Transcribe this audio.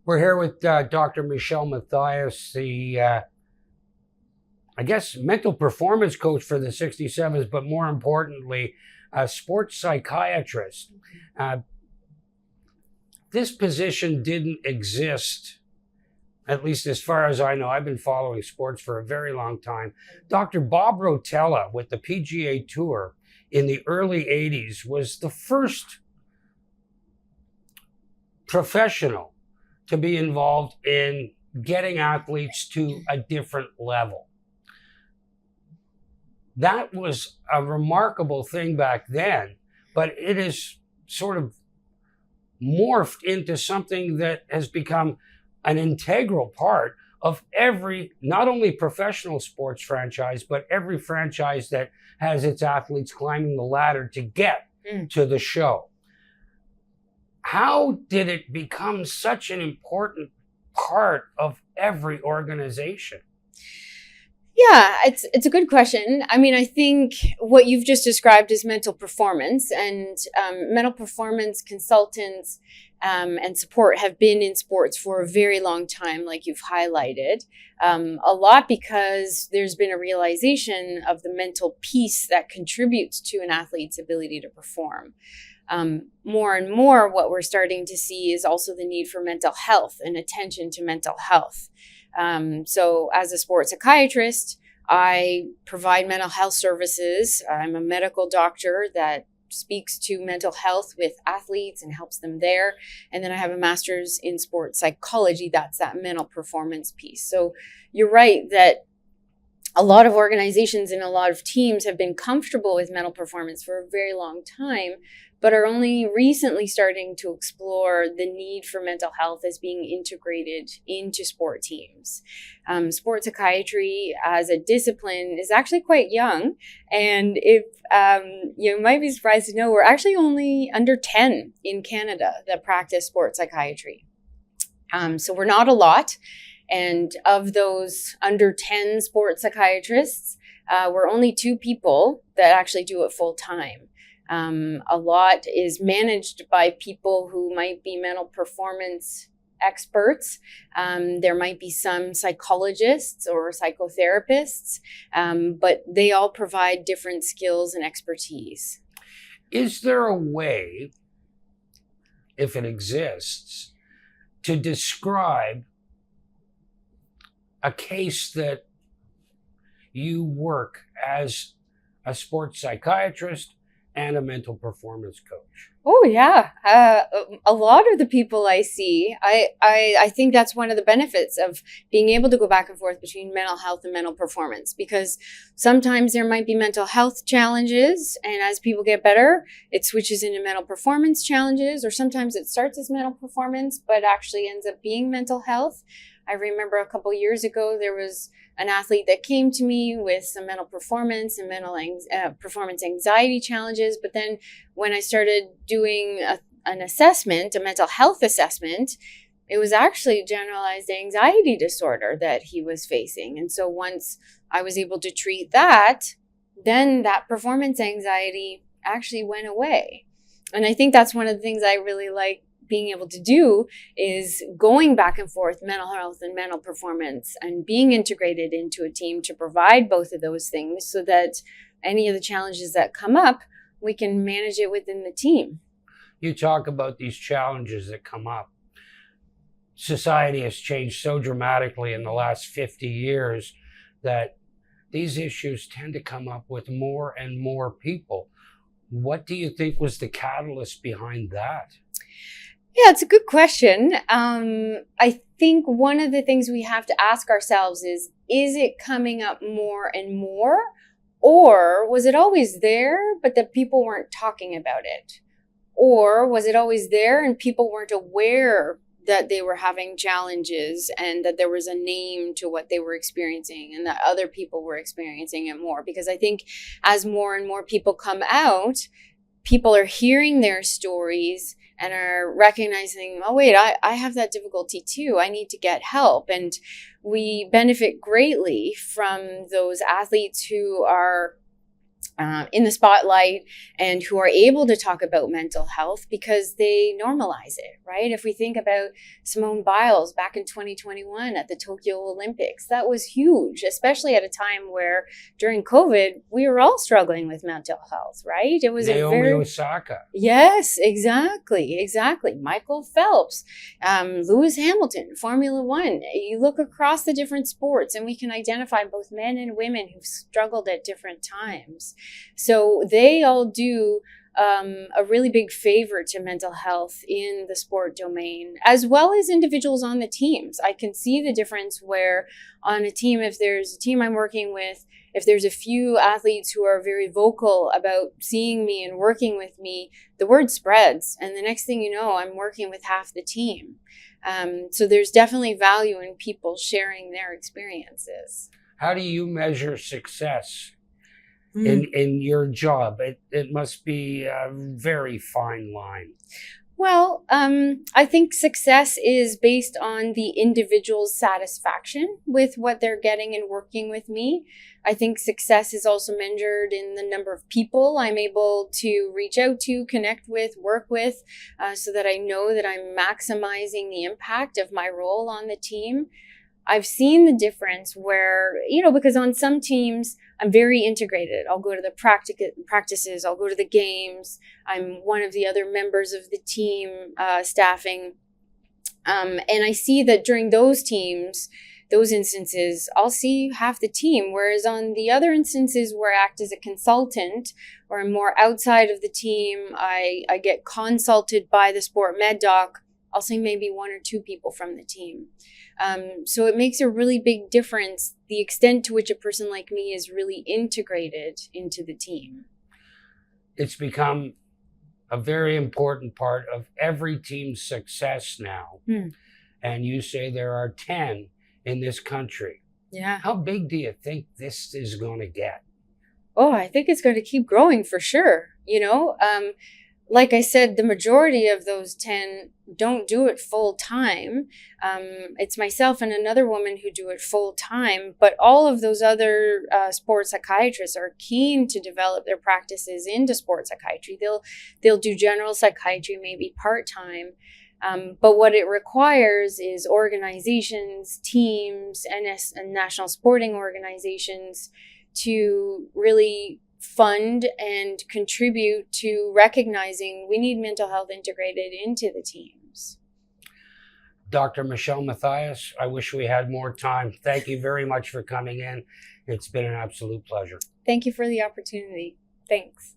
We're here with Dr. Michelle Mathias, the, I guess, mental performance coach for the 67s, but more importantly, a sports psychiatrist. This position didn't exist, at least as far as I know. I've been following sports for a very long time. Dr. Bob Rotella with the PGA Tour in the early 80s was the first professional to be involved in getting athletes to a different level. That was a remarkable thing back then, but it is sort of morphed into something that has become an integral part of every, not only professional sports franchise, but every franchise that has its athletes climbing the ladder to get to the show. How did it become such an important part of every organization? Yeah, it's a good question. I mean, I think what you've just described is mental performance, and mental performance consultants and support have been in sports for a very long time, like you've highlighted. A lot because there's been a realization of the mental piece that contributes to an athlete's ability to perform. More and more, what we're starting to see is also the need for mental health and attention to mental health. So as a sports psychiatrist, I provide mental health services. I'm a medical doctor that speaks to mental health with athletes and helps them there. And then I have a master's in sports psychology. That's that mental performance piece. So you're right that a lot of organizations and a lot of teams have been comfortable with mental performance for a very long time, but are only recently starting to explore the need for mental health as being integrated into sport teams. Sports psychiatry as a discipline is actually quite young. And if you might be surprised to know, we're actually only under 10 in Canada that practice sports psychiatry. So we're not a lot. And of those under 10 sports psychiatrists, we're only 2 people that actually do it full time. A lot is managed by people who might be mental performance experts. There might be some psychologists or psychotherapists, but they all provide different skills and expertise. Is there a way, if it exists, to describe a case that you work as a sports psychiatrist and a mental performance coach? Oh yeah, a lot of the people I see, I think that's one of the benefits of being able to go back and forth between mental health and mental performance, because sometimes there might be mental health challenges, and as people get better, it switches into mental performance challenges, or sometimes it starts as mental performance, but actually ends up being mental health. I remember a couple years ago, there was an athlete that came to me with some mental performance and performance anxiety challenges. But then when I started doing an assessment, a mental health assessment, it was actually generalized anxiety disorder that he was facing. And so once I was able to treat that, then that performance anxiety actually went away. And I think that's one of the things I really like being able to do, is going back and forth mental health and mental performance and being integrated into a team to provide both of those things so that any of the challenges that come up, we can manage it within the team. You talk about these challenges that come up. Society has changed so dramatically in the last 50 years that these issues tend to come up with more and more people. What do you think was the catalyst behind that? Yeah, it's a good question. I think one of the things we have to ask ourselves is it coming up more and more? Or was it always there, but that people weren't talking about it? Or was it always there and people weren't aware that they were having challenges and that there was a name to what they were experiencing and that other people were experiencing it more? Because I think as more and more people come out, people are hearing their stories and are recognizing, oh, wait, I have that difficulty too. I need to get help. And we benefit greatly from those athletes who are in the spotlight and who are able to talk about mental health because they normalize it, right? If we think about Simone Biles back in 2021 at the Tokyo Olympics, that was huge, especially at a time where during COVID, we were all struggling with mental health, right? It was Naomi Osaka. Yes, exactly. Michael Phelps, Lewis Hamilton, Formula One. You look across the different sports and we can identify both men and women who've struggled at different times. So they all do a really big favor to mental health in the sport domain, as well as individuals on the teams. I can see the difference where on a team, if there's a team I'm working with, if there's a few athletes who are very vocal about seeing me and working with me, the word spreads. And the next thing you know, I'm working with half the team. So there's definitely value in people sharing their experiences. How do you measure success in your job? It must be a very fine line. Well, I think success is based on the individual's satisfaction with what they're getting and working with me. I think success is also measured in the number of people I'm able to reach out to, connect with, work with, so that I know that I'm maximizing the impact of my role on the team. I've seen the difference where, because on some teams, I'm very integrated. I'll go to the practices, I'll go to the games. I'm one of the other members of the team staffing. And I see that during those teams, those instances, I'll see half the team. Whereas on the other instances where I act as a consultant or I'm more outside of the team, I get consulted by the sport med doc, I'll see maybe one or two people from the team. So it makes a really big difference, the extent to which a person like me is really integrated into the team. It's become a very important part of every team's success now. And you say there are 10 in this country. Yeah. How big do you think this is going to get? Oh, I think it's going to keep growing for sure. Like I said, the majority of those 10 don't do it full time. It's myself and another woman who do it full time, but all of those other sports psychiatrists are keen to develop their practices into sports psychiatry. They'll do general psychiatry, maybe part-time. But what it requires is organizations, teams, and national sporting organizations to really fund and contribute to recognizing we need mental health integrated into the teams. Dr. Michelle Mathias, I wish we had more time. Thank you very much for coming in. It's been an absolute pleasure. Thank you for the opportunity. Thanks.